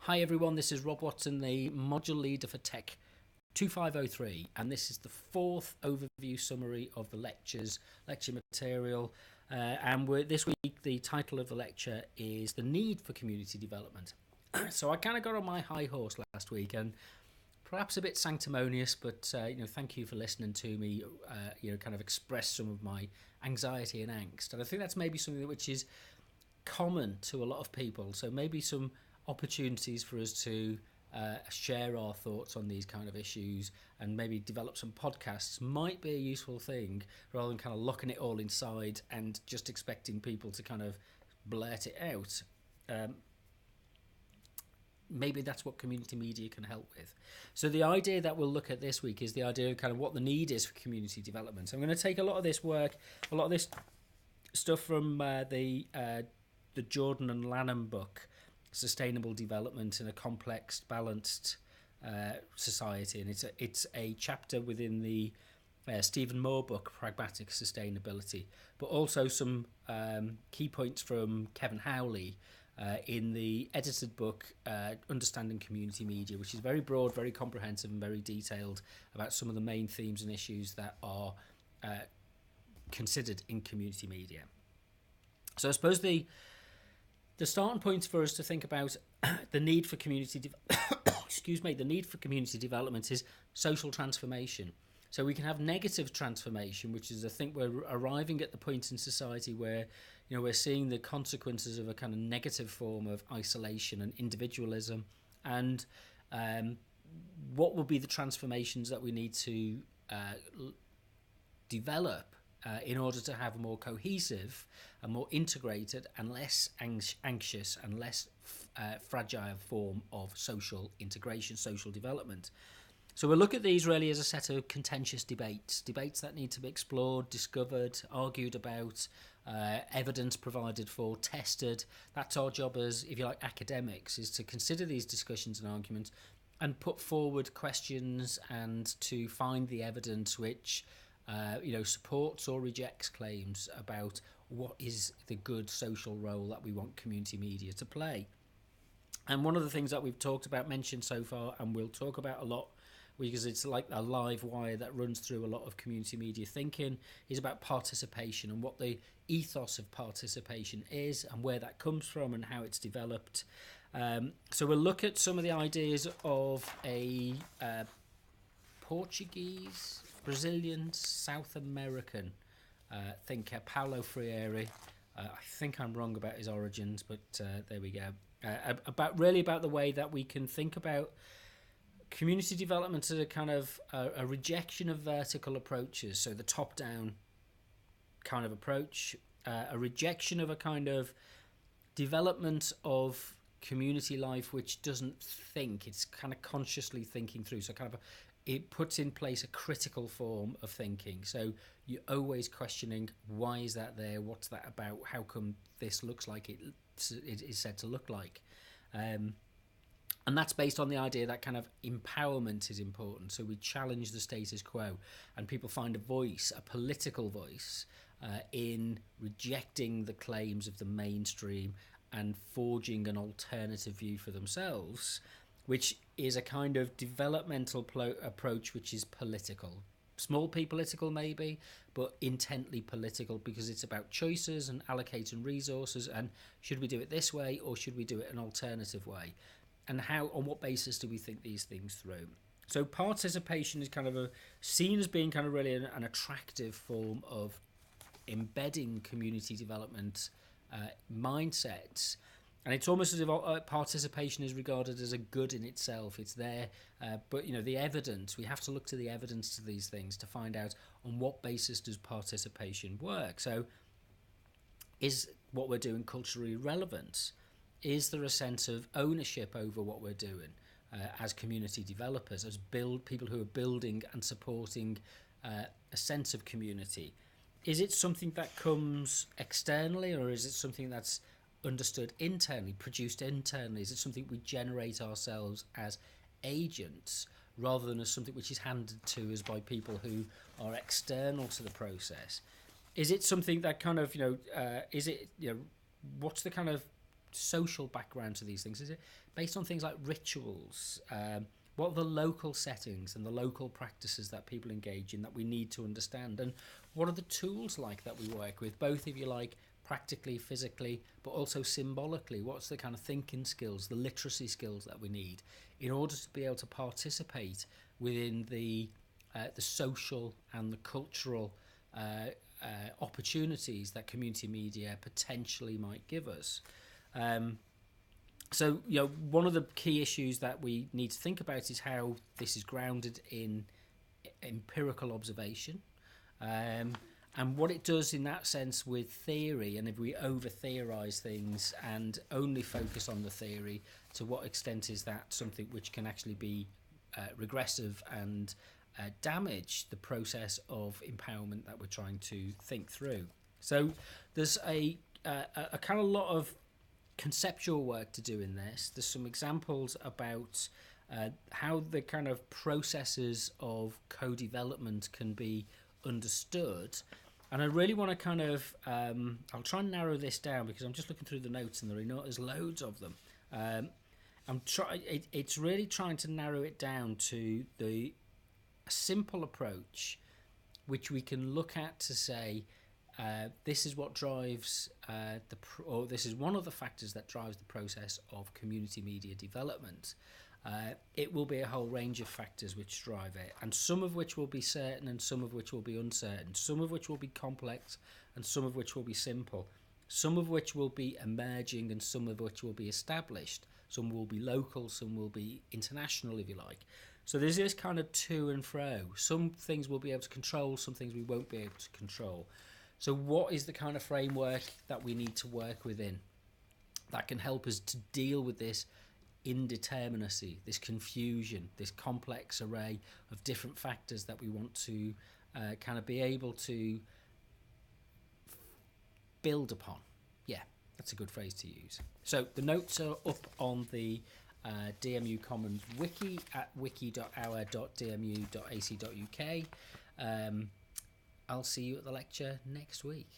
Hi everyone, this is Rob Watson, the module leader for TECH2503, and this is the fourth overview summary of the lecture material. This week the title of the lecture is The Need for Community Development. So I kind of got on my high horse last week and perhaps a bit sanctimonious, but thank you for listening to me, kind of express some of my anxiety and angst. And I think that's maybe something which is common to a lot of people. So maybe some opportunities for us to share our thoughts on these kind of issues and maybe develop some podcasts might be a useful thing, rather than kind of locking it all inside and just expecting people to kind of blurt it out. Maybe that's what community media can help with. So the idea that we'll look at this week is the idea of kind of what the need is for community development. So I'm going to take a lot of this work, a lot of this stuff from the Jordan and Lanham book, Sustainable Development in a Complex, Balanced Society, and it's a chapter within the Stephen Moore book, Pragmatic Sustainability, but also some key points from Kevin Howley in the edited book, Understanding Community Media, which is very broad, very comprehensive, and very detailed about some of the main themes and issues that are considered in community media. So I suppose the starting point for us to think about the need for community the need for community development is social transformation. So we can have negative transformation, which is I think we're arriving at the point in society where we're seeing the consequences of a kind of negative form of isolation and individualism, and what will be the transformations that we need to develop in order to have a more cohesive, a more integrated and less anxious and less fragile form of social integration, social development. So we'll look at these really as a set of contentious debates that need to be explored, discovered, argued about, evidence provided for, tested. That's our job as, if you like, academics, is to consider these discussions and arguments and put forward questions and to find the evidence which supports or rejects claims about what is the good social role that we want community media to play. And one of the things that we've talked about, mentioned so far, and we'll talk about a lot, because it's like a live wire that runs through a lot of community media thinking, is about participation and what the ethos of participation is and where that comes from and how it's developed. So we'll look at some of the ideas of a Portuguese, Brazilian, South American thinker, Paulo Freire. I think I'm wrong about his origins, but there we go. About the way that we can think about community development as a kind of a rejection of vertical approaches, so the top-down kind of approach, a rejection of a kind of development of community life which doesn't think, it's kind of consciously thinking through, so kind of it puts in place a critical form of thinking. So you're always questioning, why is that there? What's that about? How come this looks like it is said to look like? And that's based on the idea that kind of empowerment is important. So we challenge the status quo and people find a voice, a political voice, in rejecting the claims of the mainstream and forging an alternative view for themselves, which is a kind of developmental approach which is political. Small p political maybe, but intently political, because it's about choices and allocating resources and should we do it this way or should we do it an alternative way? And how, on what basis do we think these things through? So participation is kind of seen as being kind of really an attractive form of embedding community development mindsets. And it's almost as if participation is regarded as a good in itself. It's there, but the evidence, we have to look to the evidence to these things to find out on what basis does participation work. So is what we're doing culturally relevant? Is there a sense of ownership over what we're doing as community developers, as people who are building and supporting a sense of community? Is it something that comes externally, or is it something that's understood internally, produced internally? Is it something we generate ourselves as agents rather than as something which is handed to us by people who are external to the process? Is it something that kind of, what's the kind of social background to these things? Is it based on things like rituals? What are the local settings and the local practices that people engage in that we need to understand? And what are the tools like that we work with, both, if you like, practically, physically, but also symbolically? What's the kind of thinking skills, the literacy skills that we need in order to be able to participate within the social and the cultural opportunities that community media potentially might give us? So, one of the key issues that we need to think about is how this is grounded in empirical observation. And what it does in that sense with theory, and if we over-theorise things and only focus on the theory, to what extent is that something which can actually be regressive and damage the process of empowerment that we're trying to think through? So there's a kind of lot of conceptual work to do in this. There's some examples about how the kind of processes of co-development can be understood. And I really want to kind of, I'll try and narrow this down because I'm just looking through the notes and there's loads of them. It's really trying to narrow it down to a simple approach which we can look at to say, this is what drives or this is one of the factors that drives the process of community media development. It will be a whole range of factors which drive it, and some of which will be certain and some of which will be uncertain, some of which will be complex and some of which will be simple, some of which will be emerging and some of which will be established, some will be local, some will be international, if you like. So there's this kind of to and fro. Some things we'll be able to control, some things we won't be able to control. So what is the kind of framework that we need to work within that can help us to deal with this indeterminacy, this confusion, this complex array of different factors that we want to kind of be able to build upon? Yeah, that's a good phrase to use. So the notes are up on the DMU Commons wiki at wiki.our.dmu.ac.uk. I'll see you at the lecture next week.